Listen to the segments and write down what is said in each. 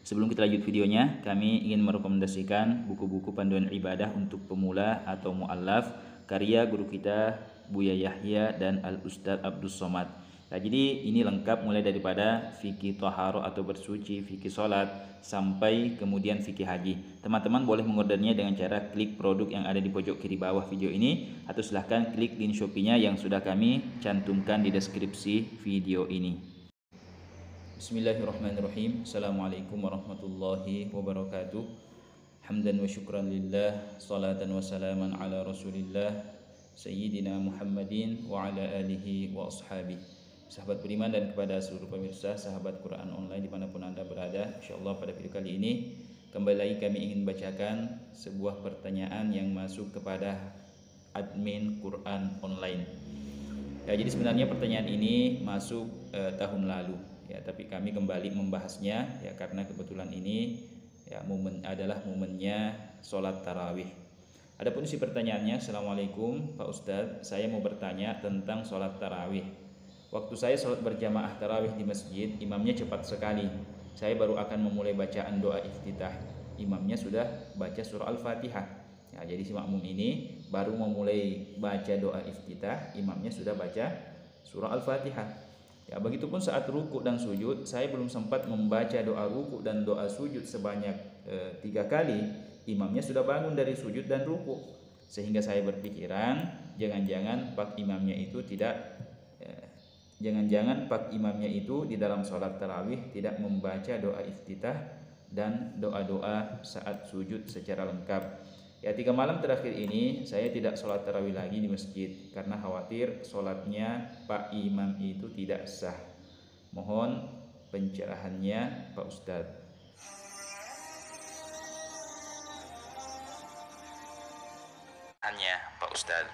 Sebelum kita lanjut videonya, kami ingin merekomendasikan buku-buku panduan ibadah untuk pemula atau mu'allaf karya guru kita Buya Yahya dan Al-Ustadz Abdus Somad. Nah, jadi ini lengkap mulai daripada fikih toharo atau bersuci, fikih sholat, sampai kemudian fikih haji. Teman-teman boleh mengordernya dengan cara klik produk yang ada di pojok kiri bawah video ini, atau silahkan klik link Shopee-nya yang sudah kami cantumkan di deskripsi video ini. Bismillahirrahmanirrahim. Assalamualaikum warahmatullahi wabarakatuh. Hamdan wa syukran lillah, salatan wa salaman ala rasulillah, Sayyidina Muhammadin wa ala alihi wa ashabihi. Sahabat beriman dan kepada seluruh pemirsa sahabat Quran online dimanapun anda berada, insyaallah pada video kali ini kembali lagi kami ingin bacakan sebuah pertanyaan yang masuk kepada admin Quran online. Ya, jadi sebenarnya pertanyaan ini masuk tahun lalu ya, tapi kami kembali membahasnya ya karena kebetulan ini ya adalah momennya sholat tarawih. Adapun isi pertanyaannya, Assalamualaikum Pak Ustadz, saya mau bertanya tentang sholat tarawih. Waktu saya sholat berjamaah tarawih di masjid, imamnya cepat sekali. Saya baru akan memulai bacaan doa iftitah, imamnya sudah baca surah Al-Fatihah. Ya, jadi si makmum ini baru memulai baca doa iftitah, imamnya sudah baca surah Al-Fatihah. Ya, begitupun saat ruku dan sujud, saya belum sempat membaca doa ruku dan doa sujud sebanyak 3 kali, imamnya sudah bangun dari sujud dan ruku. Sehingga saya berpikiran, jangan-jangan pak imamnya itu di dalam sholat tarawih tidak membaca doa iftitah dan doa-doa saat sujud secara lengkap. Ya, 3 malam terakhir ini saya tidak sholat tarawih lagi di masjid karena khawatir sholatnya Pak Imam itu tidak sah. Mohon pencerahannya Pak Ustadz. Pak Ustadz.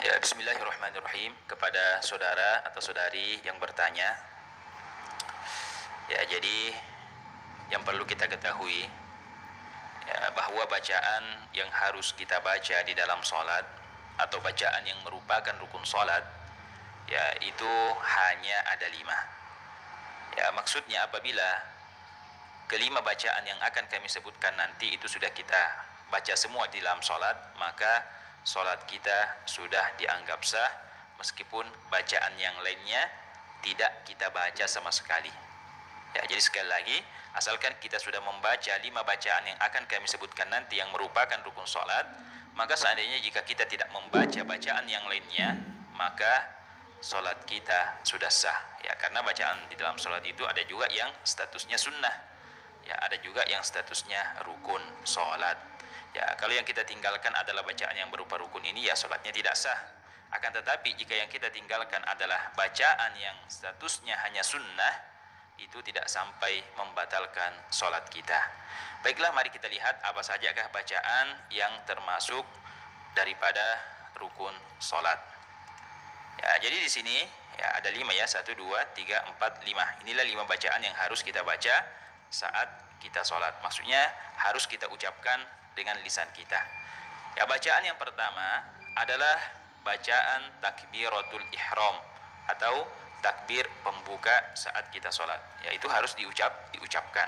Ya, bismillahirrahmanirrahim. Kepada saudara atau saudari yang bertanya, ya, jadi yang perlu kita ketahui ya, bahwa bacaan yang harus kita baca di dalam sholat atau bacaan yang merupakan rukun sholat ya itu hanya ada 5. Ya, maksudnya apabila kelima bacaan yang akan kami sebutkan nanti itu sudah kita baca semua di dalam sholat, maka sholat kita sudah dianggap sah meskipun bacaan yang lainnya tidak kita baca sama sekali. Ya, jadi sekali lagi, asalkan kita sudah membaca 5 bacaan yang akan kami sebutkan nanti yang merupakan rukun sholat, maka seandainya jika kita tidak membaca bacaan yang lainnya, maka sholat kita sudah sah. Ya, karena bacaan di dalam sholat itu ada juga yang statusnya sunnah, ya, ada juga yang statusnya rukun sholat. Ya, kalau yang kita tinggalkan adalah bacaan yang berupa rukun ini, ya sholatnya tidak sah. Akan tetapi jika yang kita tinggalkan adalah bacaan yang statusnya hanya sunnah, itu tidak sampai membatalkan sholat kita. Baiklah, mari kita lihat apa sajakah bacaan yang termasuk daripada rukun sholat. Ya, jadi di sini ya ada 5 ya, 1, 2, 3, 4, 5. Inilah 5 bacaan yang harus kita baca saat kita sholat. Maksudnya harus kita ucapkan dengan lisan kita. Ya, bacaan yang pertama adalah bacaan takbiratul ihram atau takbir pembuka saat kita sholat. Ya, itu harus diucapkan.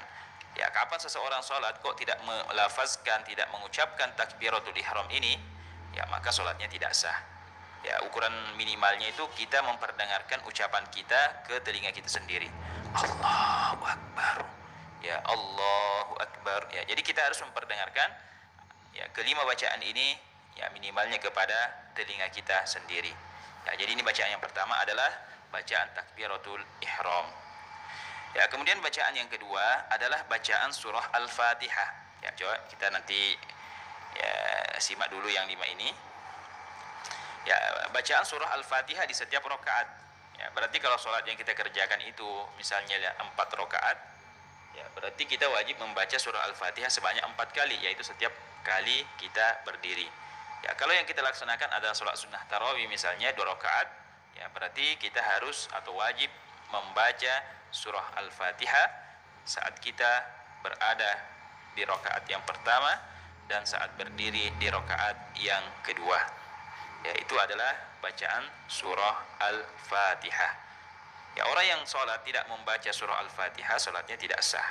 Ya, kapan seseorang sholat kok tidak melafazkan, tidak mengucapkan takbiratul ihram ini, ya maka sholatnya tidak sah. Ya, ukuran minimalnya itu kita memperdengarkan ucapan kita ke telinga kita sendiri. Allahu Akbar. Ya, Allahu Akbar. Ya, jadi kita harus memperdengarkan ya kelima bacaan ini ya minimalnya kepada telinga kita sendiri. Ya, jadi ini bacaan yang pertama adalah bacaan takbiratul ihram. Ya, kemudian bacaan yang kedua adalah bacaan surah Al-Fatihah. Ya, coba kita nanti ya simak dulu yang 5 ini. Ya, bacaan surah Al-Fatihah di setiap rakaat. Ya, berarti kalau sholat yang kita kerjakan itu misalnya 4 rakaat, ya berarti kita wajib membaca surah Al-Fatihah sebanyak 4 kali, yaitu setiap kali kita berdiri. Ya, kalau yang kita laksanakan adalah sholat sunnah tarawih misalnya 2 rakaat, ya berarti kita harus atau wajib membaca surah Al-Fatihah saat kita berada di rakaat yang pertama dan saat berdiri di rakaat yang kedua. Ya, itu adalah bacaan surah Al-Fatihah. Ya, orang orang yang sholat tidak membaca surah Al-Fatihah, sholatnya tidak sah.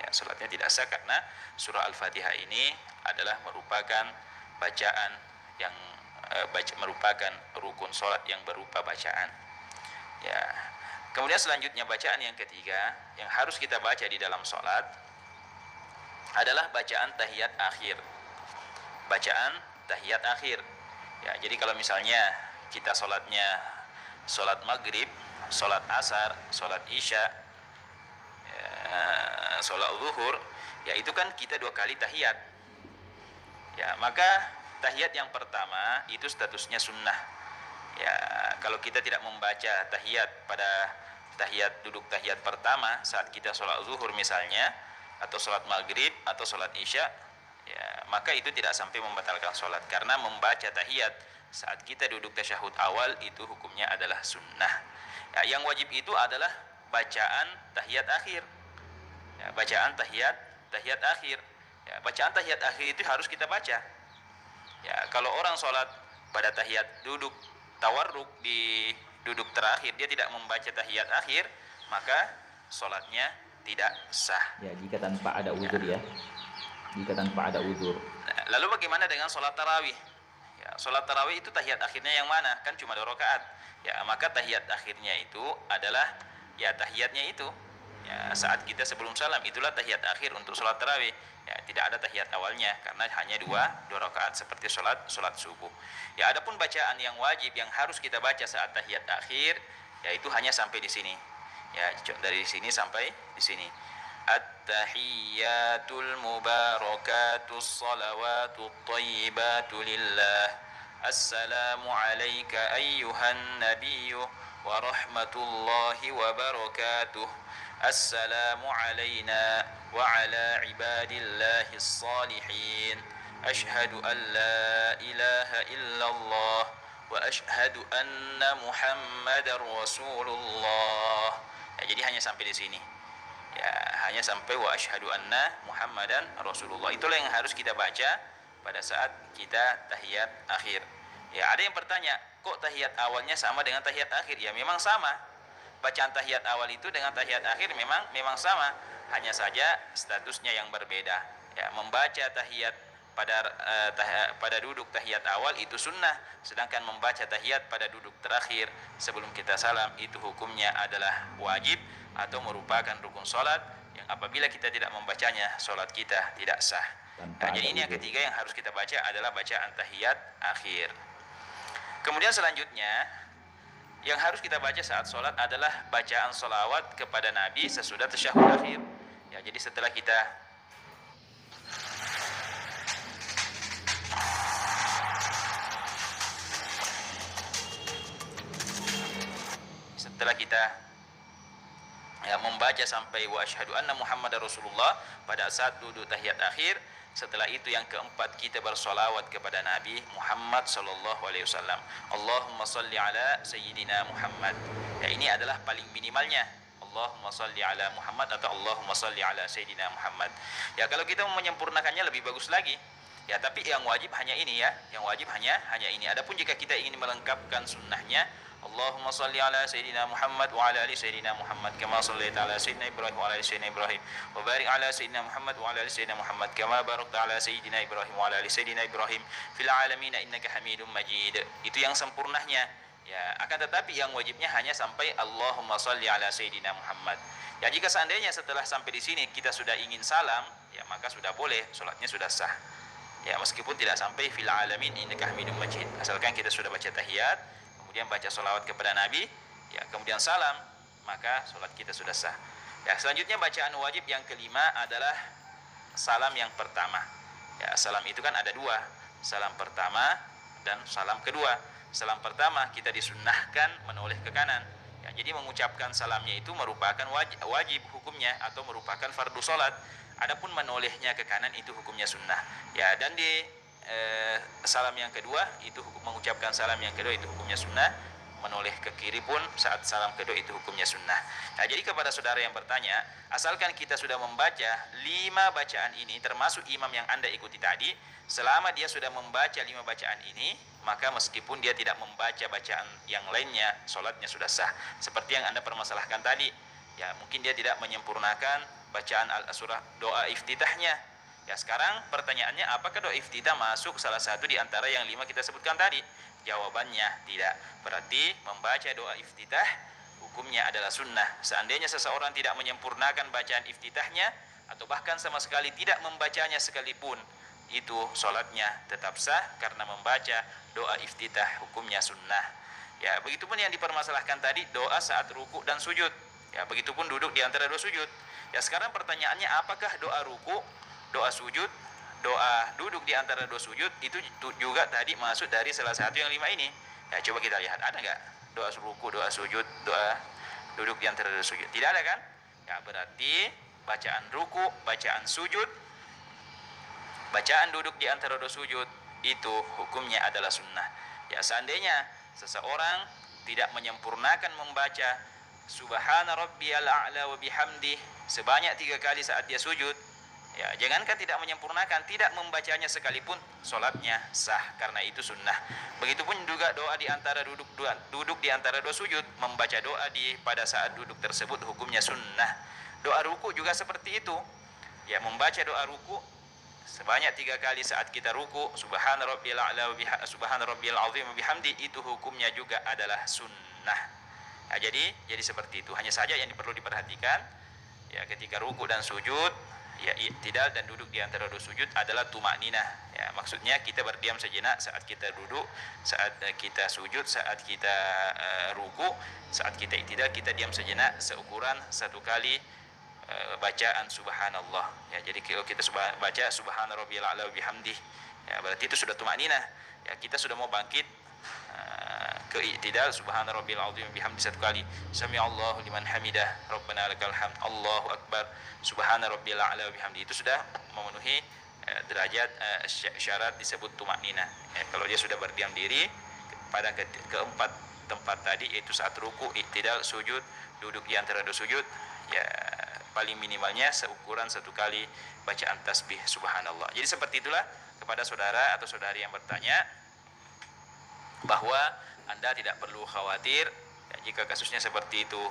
Ya, sholatnya tidak sah karena surah Al-Fatihah ini adalah merupakan bacaan yang merupakan rukun sholat yang berupa bacaan. Ya. Kemudian selanjutnya bacaan yang ketiga yang harus kita baca di dalam sholat adalah bacaan tahiyat akhir. Bacaan tahiyat akhir. Ya, jadi kalau misalnya kita sholatnya sholat maghrib, sholat asar, sholat isya, ya, sholat zuhur, ya itu kan kita 2 kali tahiyat. Ya, maka tahiyat yang pertama itu statusnya sunnah. Ya, kalau kita tidak membaca tahiyat pada tahiyat duduk tahiyat pertama saat kita sholat zuhur misalnya, atau sholat maghrib atau sholat isya, ya, maka itu tidak sampai membatalkan sholat, karena membaca tahiyat saat kita duduk tasyahud awal itu hukumnya adalah sunnah. Ya, yang wajib itu adalah bacaan tahiyat akhir. Ya, bacaan tahiyat akhir. Ya, bacaan tahiyat akhir itu harus kita baca. Ya, kalau orang sholat pada tahiyat duduk tawarruk di duduk terakhir dia tidak membaca tahiyat akhir, maka sholatnya tidak sah. Ya, jika tanpa ada uzur ya. Jika tanpa ada uzur. Nah, lalu bagaimana dengan sholat tarawih? Ya, sholat tarawih itu tahiyat akhirnya yang mana? Kan cuma 2 rakaat. Ya, maka tahiyat akhirnya itu adalah ya tahiyatnya itu. Ya, saat kita sebelum salam itulah tahiyat akhir untuk sholat tarawih. Ya, tidak ada tahiyat awalnya karena hanya 2 rakaat seperti sholat subuh. Ya, adapun bacaan yang wajib yang harus kita baca saat tahiyat akhir, yaitu hanya sampai di sini. Ya, dari sini sampai di sini. At-tahiyyatul mubarakatus salawatut thayyibatu lillah. Assalamu alayka ayyuhan nabiyyu wa rahmatullahi wa barakatuh. Assalamu alayna wa ala ibadillahis salihin. Ashhadu an la ilaha illallah wa ashhadu anna Muhammadar Rasulullah. Ya, jadi hanya sampai di sini. Ya, hanya sampai wa asyhadu anna Muhammadan Rasulullah. Itulah yang harus kita baca pada saat kita tahiyat akhir. Ya, ada yang bertanya, kok tahiyat awalnya sama dengan tahiyat akhir? Ya, memang sama. Bacaan tahiyat awal itu dengan tahiyat akhir memang sama, hanya saja statusnya yang berbeda. Ya, membaca tahiyat pada duduk tahiyat awal itu sunnah, sedangkan membaca tahiyat pada duduk terakhir sebelum kita salam itu hukumnya adalah wajib atau merupakan rukun sholat yang apabila kita tidak membacanya sholat kita tidak sah. Nah, jadi ini yang ketiga yang harus kita baca adalah bacaan tahiyat akhir. Kemudian selanjutnya yang harus kita baca saat sholat adalah bacaan sholawat kepada Nabi sesudah tasyahud akhir. Ya, jadi setelah kita membaca sampai wa asyhadu anna Muhammadar Rasulullah pada saat duduk tahiyat akhir, setelah itu yang keempat kita bersolawat kepada Nabi Muhammad sallallahu alaihi wasallam. Allahumma salli ala sayyidina Muhammad. Ya, ini adalah paling minimalnya. Allahumma salli ala Muhammad atau Allahumma salli ala sayyidina Muhammad. Ya, kalau kita mau menyempurnakannya lebih bagus lagi. Ya, tapi yang wajib hanya ini ya. Yang wajib hanya ini. Adapun jika kita ingin melengkapkan sunnahnya, Allahumma salli ala sayyidina Muhammad wa ala ali sayyidina Muhammad kama shallaita ala sayyidina Ibrahim wa ala ali sayyidina Ibrahim wa barik ala sayyidina Muhammad wa ala ali sayyidina Muhammad kama barakta ala sayyidina Ibrahim wa ala ali sayyidina Ibrahim fil alamin innaka Hamidum Majid. Itu yang sempurnanya. Ya, akan tetapi yang wajibnya hanya sampai Allahumma salli ala sayyidina Muhammad. Ya, jika seandainya setelah sampai di sini kita sudah ingin salam, ya maka sudah boleh, salatnya sudah sah. Ya, meskipun tidak sampai fil alamin innaka Hamidum Majid. Asalkan kita sudah baca tahiyat, kemudian baca sholawat kepada Nabi, ya kemudian salam, maka sholat kita sudah sah. Ya, selanjutnya bacaan wajib yang kelima adalah salam yang pertama. Ya, salam itu kan ada 2, salam pertama dan salam kedua. Salam pertama kita disunnahkan menoleh ke kanan. Ya, jadi mengucapkan salamnya itu merupakan wajib hukumnya atau merupakan fardu sholat. Adapun menolehnya ke kanan itu hukumnya sunnah. Ya, dan di salam yang kedua itu mengucapkan salam yang kedua itu hukumnya sunnah. menoleh ke kiri pun saat salam kedua itu hukumnya sunnah. Nah, jadi kepada saudara yang bertanya, asalkan kita sudah membaca 5 bacaan ini termasuk imam yang Anda ikuti tadi, selama dia sudah membaca 5 bacaan ini, maka meskipun dia tidak membaca bacaan yang lainnya, sholatnya sudah sah. Seperti yang Anda permasalahkan tadi, ya mungkin dia tidak menyempurnakan bacaan al-surah doa iftitahnya. Ya, sekarang pertanyaannya, apakah doa iftitah masuk salah satu di antara yang 5 kita sebutkan tadi? Jawabannya tidak. Berarti membaca doa iftitah hukumnya adalah sunnah. Seandainya seseorang tidak menyempurnakan bacaan iftitahnya atau bahkan sama sekali tidak membacanya sekalipun, itu sholatnya tetap sah karena membaca doa iftitah hukumnya sunnah. Ya, begitupun yang dipermasalahkan tadi doa saat ruku dan sujud. Ya, begitupun duduk di antara dua sujud. Ya, sekarang pertanyaannya, apakah doa ruku, doa sujud, doa duduk di antara dua sujud itu juga tadi masuk dari salah satu yang 5 ini? Ya, coba kita lihat, ada nggak doa ruku, doa sujud, doa duduk di antara dua sujud? Tidak ada kan? Ya, berarti bacaan ruku, bacaan sujud, bacaan duduk di antara dua sujud itu hukumnya adalah sunnah. Ya, seandainya seseorang tidak menyempurnakan membaca subhana rabbiyal a'la wa bihamdi sebanyak 3 kali saat dia sujud, ya jangankan tidak menyempurnakan, tidak membacanya sekalipun, sholatnya sah karena itu sunnah. Begitupun juga doa di antara duduk di antara dua sujud, membaca doa pada saat duduk tersebut hukumnya sunnah. Doa ruku juga seperti itu. Ya, membaca doa ruku sebanyak 3 kali saat kita ruku, subhana rabbiyal a'la wa bihamdi, subhana rabbiyal azim wa bihamdi, itu hukumnya juga adalah sunnah. Nah, jadi seperti itu. Hanya saja yang perlu diperhatikan, ya ketika ruku dan sujud, ya i'tidal dan duduk di antara dua sujud adalah tumakninah. Ya, maksudnya kita berdiam sejenak saat kita duduk, saat kita sujud, saat kita ruku, saat kita i'tidal kita diam sejenak seukuran 1 kali bacaan subhanallah. Ya, jadi kalau kita baca subhana rabbiyal a'la wa bihamdi, ya berarti itu sudah tumakninah. Ya, kita sudah mau bangkit ke i'tidal, subhana rabbiyal azim bihamdi 1 kali, sami Allahu liman hamidah, rabbana lakal hamd, Allahu akbar, subhana rabbiyal a'la wa bihamdi. Itu sudah memenuhi derajat syarat disebut tumakninah. Ya, kalau dia sudah berdiam diri pada keempat tempat tadi, yaitu saat ruku, i'tidal, sujud, duduk di antara dua sujud, ya paling minimalnya seukuran 1 kali bacaan tasbih subhanallah. Jadi seperti itulah kepada saudara atau saudari yang bertanya, bahwa Anda tidak perlu khawatir ya, jika kasusnya seperti itu,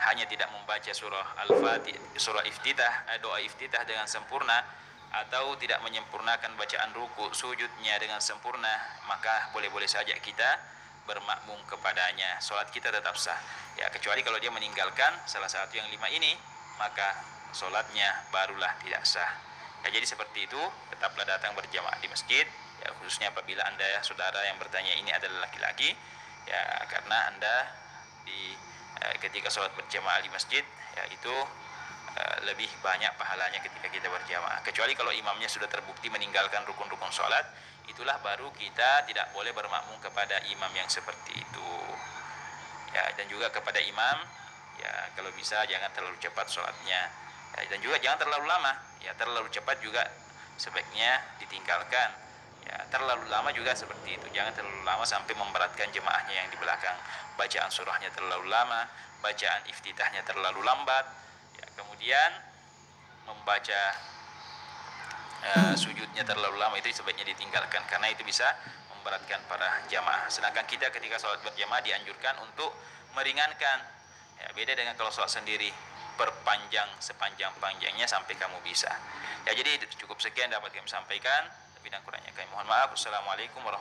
hanya tidak membaca surah Al-Fatihah, surah iftitah, doa iftitah dengan sempurna, atau tidak menyempurnakan bacaan ruku sujudnya dengan sempurna, maka boleh-boleh saja kita bermakmum kepadanya, sholat kita tetap sah. Ya, kecuali kalau dia meninggalkan salah satu yang 5 ini, maka sholatnya barulah tidak sah. Ya, jadi seperti itu, tetaplah datang berjamaah di masjid. Ya, khususnya apabila Anda saudara yang bertanya ini adalah laki-laki, ya karena Anda ketika sholat berjamaah di masjid, ya itu lebih banyak pahalanya ketika kita berjamaah. Kecuali kalau imamnya sudah terbukti meninggalkan rukun-rukun sholat, itulah baru kita tidak boleh bermakmum kepada imam yang seperti itu. Ya, dan juga kepada imam, ya kalau bisa jangan terlalu cepat sholatnya, ya, dan juga jangan terlalu lama. Ya, terlalu cepat juga sebaiknya ditinggalkan. Ya, terlalu lama juga seperti itu, jangan terlalu lama sampai memberatkan jemaahnya yang di belakang. Bacaan surahnya terlalu lama, bacaan iftitahnya terlalu lambat, ya, kemudian membaca sujudnya terlalu lama, itu sebaiknya ditinggalkan karena itu bisa memberatkan para jamaah. Sedangkan kita ketika sholat berjamaah dianjurkan untuk meringankan. Ya, beda dengan kalau sholat sendiri, perpanjang sepanjang-panjangnya sampai kamu bisa. Ya, jadi cukup sekian dapat kami sampaikan. Lebih dan kurangnya kami mohon maaf. Wassalamualaikum warahmatullahi wabarakatuh.